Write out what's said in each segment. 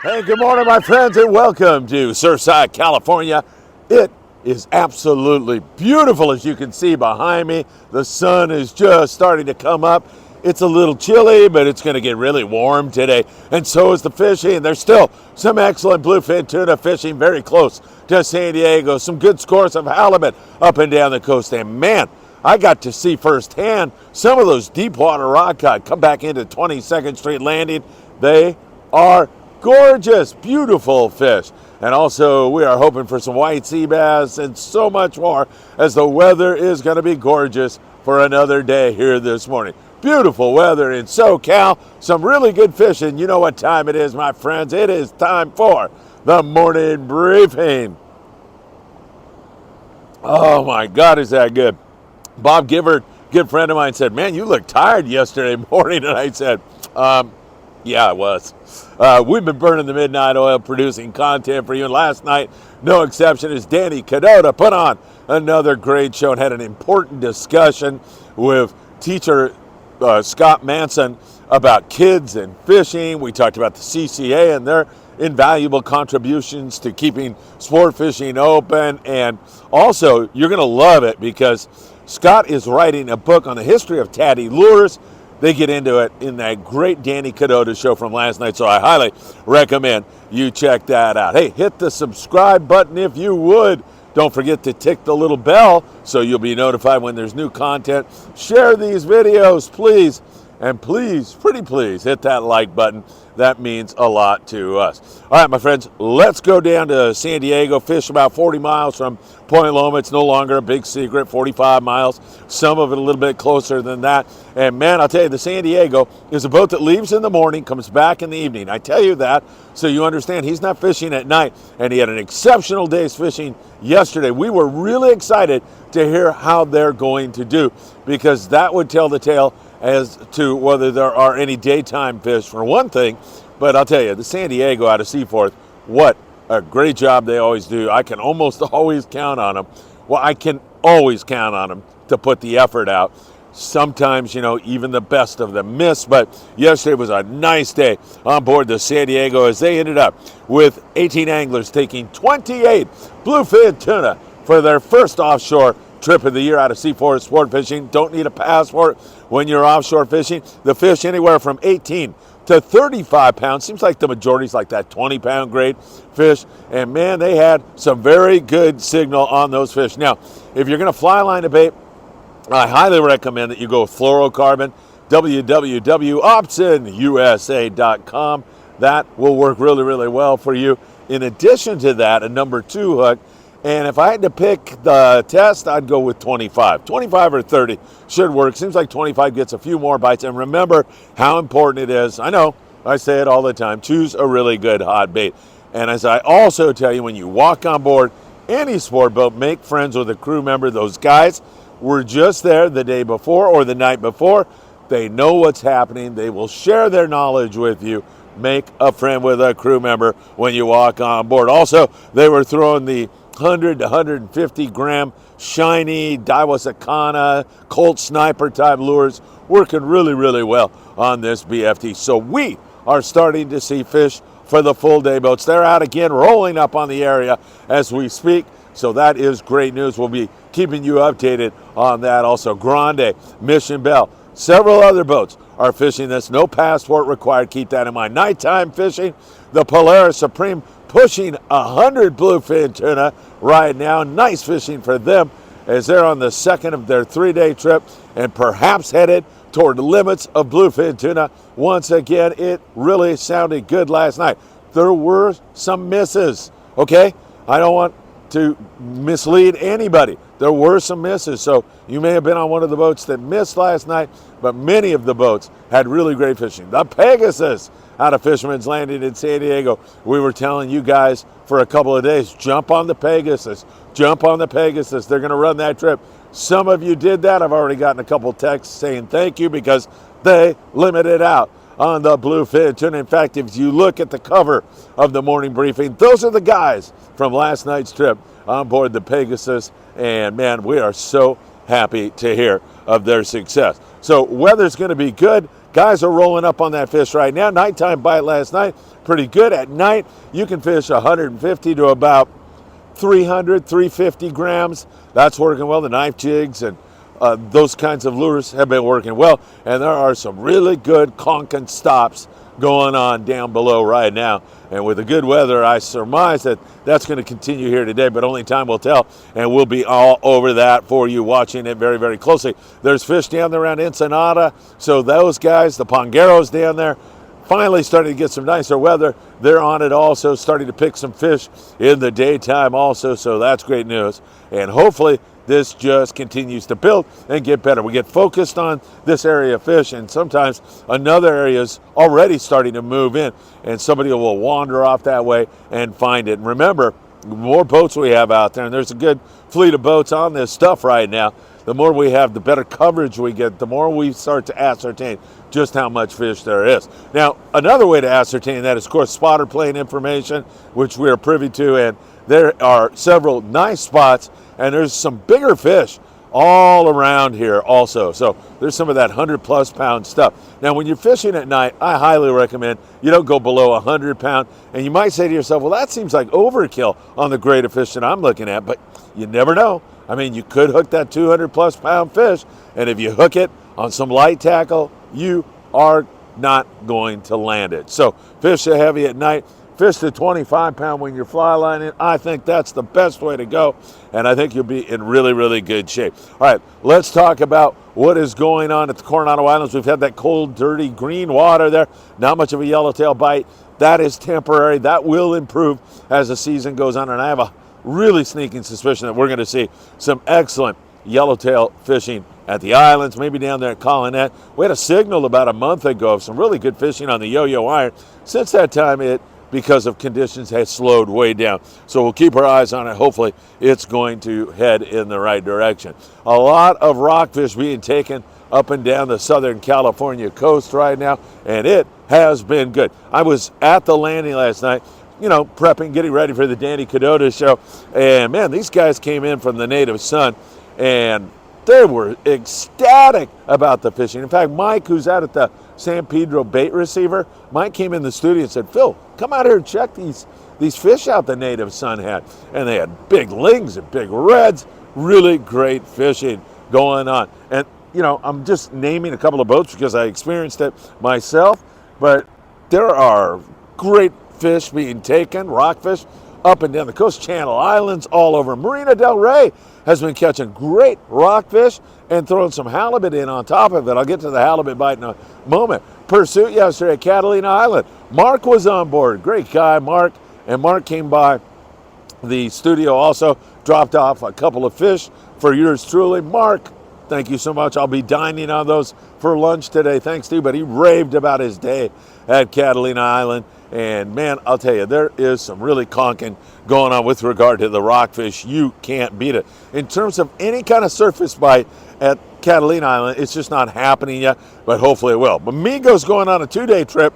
Hey, good morning, my friends, and welcome to Surfside, California. It is absolutely beautiful, as you can see behind me. The sun is just starting to come up. It's a little chilly, but it's going to get really warm today, and so is the fishing. There's still some excellent bluefin tuna fishing very close to San Diego. Some good scores of halibut up and down the coast, and man, I got to see firsthand some of those deep water rock cod come back into 22nd Street Landing. They are gorgeous, beautiful fish. And also, we are hoping for some white sea bass and so much more, as the weather is going to be gorgeous for another day here this morning. Beautiful weather in SoCal, some really good fishing. You know what time it is, my friends. It is time for the morning briefing. Oh my God, is that good? Bob Gifford, good friend of mine, said, "Man, you look tired yesterday morning." And I said, yeah, I was. We've been burning the midnight oil, producing content for you. And last night, no exception, as Danny Cadota put on another great show and had an important discussion with teacher Scott Manson about kids and fishing. We talked about the CCA and their invaluable contributions to keeping sport fishing open. And also, you're going to love it because Scott is writing a book on the history of Taddy lures. They get into it in that great Danny Cadota show from last night, so I highly recommend you check that out. Hey, hit the subscribe button if you would. Don't forget to tick the little bell so you'll be notified when there's new content. Share these videos, please. And please, pretty please, hit that like button. That means a lot to us. All right, my friends, let's go down to San Diego, fish about 40 miles from Point Loma. It's no longer a big secret, 45 miles, some of it a little bit closer than that. And man, I'll tell you, the San Diego is a boat that leaves in the morning, comes back in the evening. I tell you that so you understand he's not fishing at night, and he had an exceptional day's fishing yesterday. We were really excited to hear how they're going to do, because that would tell the tale as to whether there are any daytime fish, for one thing. But I'll tell you, the San Diego out of Seaforth, what a great job they always do. I can almost always count on them. Well, I can always count on them to put the effort out. Sometimes, even the best of them miss, but yesterday was a nice day on board the San Diego, as they ended up with 18 anglers taking 28 bluefin tuna for their first offshore trip of the year out of Seaforth Sport Fishing. Don't need a passport when you're offshore fishing. The fish anywhere from 18 to 35 pounds. Seems like the majority's like that 20-pound grade fish. And man, they had some very good signal on those fish. Now, if you're going to fly line a bait, I highly recommend that you go with fluorocarbon, www.opsonusa.com. That will work really, really well for you. In addition to that, a number 2 hook. And if I had to pick the test, I'd go with 25. 25 or 30 should work. Seems like 25 gets a few more bites. And remember how important it is. I know, I say it all the time. Choose a really good hot bait. And as I also tell you, when you walk on board any sport boat, make friends with a crew member. Those guys were just there the day before or the night before. They know what's happening. They will share their knowledge with you. Make a friend with a crew member when you walk on board. Also, they were throwing the 100 to 150 gram shiny Daiwa Colt Sniper type lures, working really, really well on this BFT. So we are starting to see fish for the full day boats. They're out again, rolling up on the area as we speak. So that is great news. We'll be keeping you updated on that. Also, Grande, Mission Bell, several other boats are fishing this. No passport required. Keep that in mind. Nighttime fishing, the Polaris Supreme pushing 100 bluefin tuna right now. Nice fishing for them as they're on the second of their 3-day trip and perhaps headed toward the limits of bluefin tuna. Once again, it really sounded good last night. There were some misses, okay? I don't want to mislead anybody. There were some misses, so you may have been on one of the boats that missed last night, but many of the boats had really great fishing. The Pegasus out of Fisherman's Landing in San Diego. We were telling you guys for a couple of days, jump on the Pegasus. Jump on the Pegasus. They're going to run that trip. Some of you did that. I've already gotten a couple texts saying thank you because they limited out on the bluefin tuna. In fact, if you look at the cover of the morning briefing, those are the guys from last night's trip on board the Pegasus. And man, we are so happy to hear of their success. So weather's going to be good. Guys are rolling up on that fish right now. Nighttime bite last night, pretty good. At night, you can fish 150 to about 300, 350 grams. That's working well. The knife jigs and those kinds of lures have been working well. And there are some really good conking stops going on down below right now. And with the good weather, I surmise that that's going to continue here today, but only time will tell. And we'll be all over that for you, watching it very, very closely. There's fish down there around Ensenada. So those guys, the Pongueros down there, finally starting to get some nicer weather. They're on it also, starting to pick some fish in the daytime also. So that's great news. And hopefully this just continues to build and get better. We get focused on this area of fish, and sometimes another area is already starting to move in, and somebody will wander off that way and find it. And remember, the more boats we have out there, and there's a good fleet of boats on this stuff right now, the more we have, the better coverage we get, the more we start to ascertain just how much fish there is. Now, another way to ascertain that is, of course, spotter plane information, which we are privy to, and there are several nice spots, and there's some bigger fish all around here also. So there's some of that 100+ pound stuff. Now, when you're fishing at night, I highly recommend you don't go below 100 pound. And you might say to yourself, well, that seems like overkill on the grade of fish that I'm looking at, but you never know. I mean, you could hook that 200+ pound fish, and if you hook it on some light tackle, you are not going to land it. So fish are heavy at night. Fish to 25 pound when you're fly lining. I think that's the best way to go, and I think you'll be in really, really good shape. All right, let's talk about what is going on at the Coronado Islands. We've had that cold, dirty, green water there. Not much of a yellowtail bite. That is temporary. That will improve as the season goes on, and I have a really sneaking suspicion that we're going to see some excellent yellowtail fishing at the islands, maybe down there at Collinette. We had a signal about a month ago of some really good fishing on the Yo-Yo Iron. Since that time, it, because of conditions, has slowed way down. So we'll keep our eyes on it. Hopefully it's going to head in the right direction. A lot of rockfish being taken up and down the Southern California coast right now, and it has been good. I was at the landing last night, you know, prepping, getting ready for the Danny Cadota show, and man, these guys came in from the Native Sun, and they were ecstatic about the fishing. In fact, Mike, who's out at the San Pedro bait receiver, Mike came in the studio and said, Phil, come out here and check these fish out the Native Sun had. And they had big lings and big reds, really great fishing going on. And, you know, I'm just naming a couple of boats because I experienced it myself, but there are great fish being taken, rockfish, up and down the coast, Channel Islands, all over. Marina del Rey has been catching great rockfish and throwing some halibut in on top of it. I'll get to the halibut bite in a moment. Pursuit yesterday at Catalina Island. Mark was on board. Great guy, Mark. And Mark came by the studio also, dropped off a couple of fish for yours truly. Mark, thank you so much. I'll be dining on those for lunch today. Thanks to you. But he raved about his day at Catalina Island. And man, I'll tell you, there is some really conking going on with regard to the rockfish. You can't beat it. In terms of any kind of surface bite at Catalina Island, it's just not happening yet, but hopefully it will. Amigo's going on a 2-day trip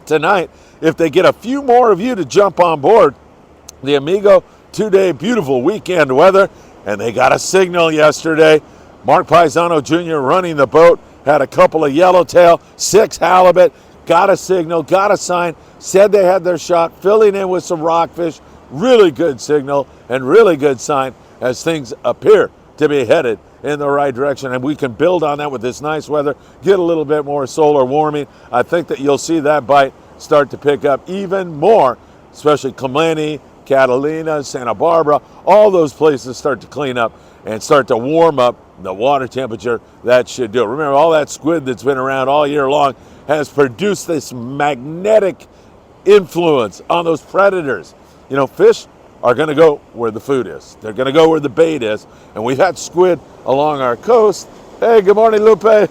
tonight. If they get a few more of you to jump on board, the Amigo 2-day beautiful weekend weather, and they got a signal yesterday. Mark Paisano Jr. running the boat, had a couple of yellowtail, 6 halibut, got a signal, got a sign, said they had their shot, filling in with some rockfish. Really good signal and really good sign as things appear to be headed in the right direction. And we can build on that with this nice weather, get a little bit more solar warming. I think that you'll see that bite start to pick up even more, especially Clemente, Catalina, Santa Barbara. All those places start to clean up and start to warm up the water temperature. That should do it. Remember, all that squid that's been around all year long has produced this magnetic influence on those predators. You know, fish are going to go where the food is. They're going to go where the bait is. And we've had squid along our coast. Hey, good morning, Lupe.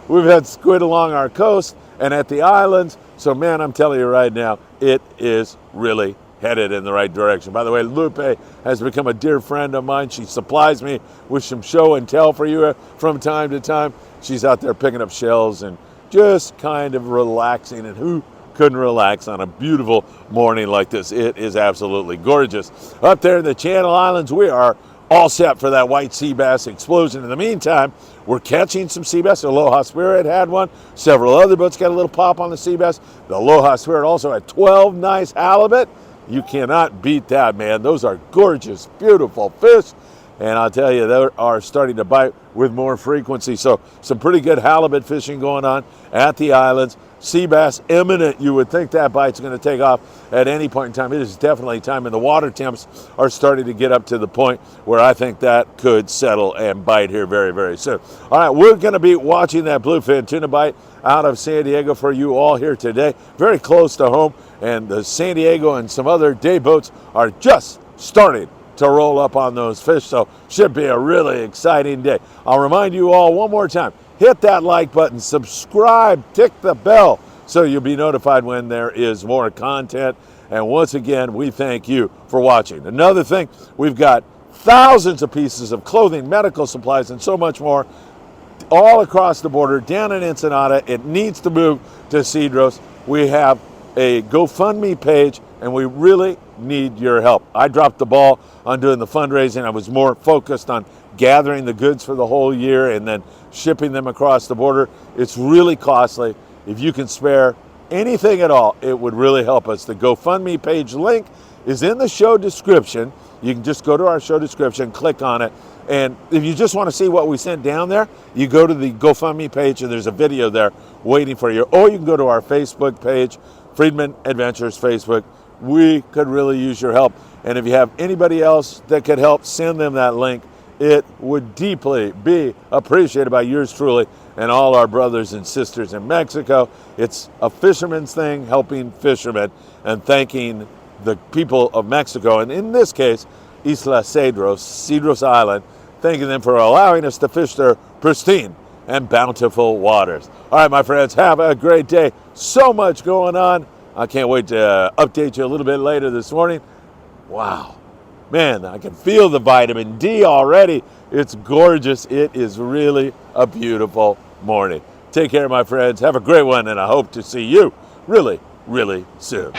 We've had squid along our coast and at the islands. So, man, I'm telling you right now, it is really headed in the right direction. By the way, Lupe has become a dear friend of mine. She supplies me with some show and tell for you from time to time. She's out there picking up shells and just kind of relaxing, and who couldn't relax on a beautiful morning like this? It is absolutely gorgeous. Up there in the Channel Islands, we are all set for that white sea bass explosion. In the meantime, we're catching some sea bass. The Aloha Spirit had one. Several other boats got a little pop on the sea bass. The Aloha Spirit also had 12 nice halibut. You cannot beat that, man. Those are gorgeous, beautiful fish. And I'll tell you, they are starting to bite with more frequency. So some pretty good halibut fishing going on at the islands. Sea bass imminent. You would think that bite's going to take off at any point in time. It is definitely time, and the water temps are starting to get up to the point where I think that could settle and bite here very, very soon. All right, we're going to be watching that bluefin tuna bite out of San Diego for you all here today. Very close to home, and the San Diego and some other day boats are just starting to roll up on those fish, so should be a really exciting day. I'll remind you all one more time, hit that like button, subscribe, tick the bell so you'll be notified when there is more content. And once again, we thank you for watching. Another thing, we've got thousands of pieces of clothing, medical supplies, and so much more all across the border down in Ensenada. It needs to move to Cedros. We have a GoFundMe page, and we really need your help. I dropped the ball on doing the fundraising. I was more focused on gathering the goods for the whole year and then shipping them across the border. It's really costly. If you can spare anything at all, it would really help us. The GoFundMe page link is in the show description. You can just go to our show description, click on it, and if you just want to see what we sent down there, you go to the GoFundMe page and there's a video there waiting for you. Or you can go to our Facebook page, Freedman Adventures Facebook. We could really use your help. And if you have anybody else that could help, send them that link. It would deeply be appreciated by yours truly and all our brothers and sisters in Mexico. It's a fisherman's thing, helping fishermen and thanking the people of Mexico, and in this case, Isla Cedros, Cedros Island, thanking them for allowing us to fish their pristine and bountiful waters. All right, my friends, have a great day. So much going on. I can't wait to update you a little bit later this morning. Wow. Man, I can feel the vitamin D already. It's gorgeous. It is really a beautiful morning. Take care, my friends. Have a great one, and I hope to see you really, really soon.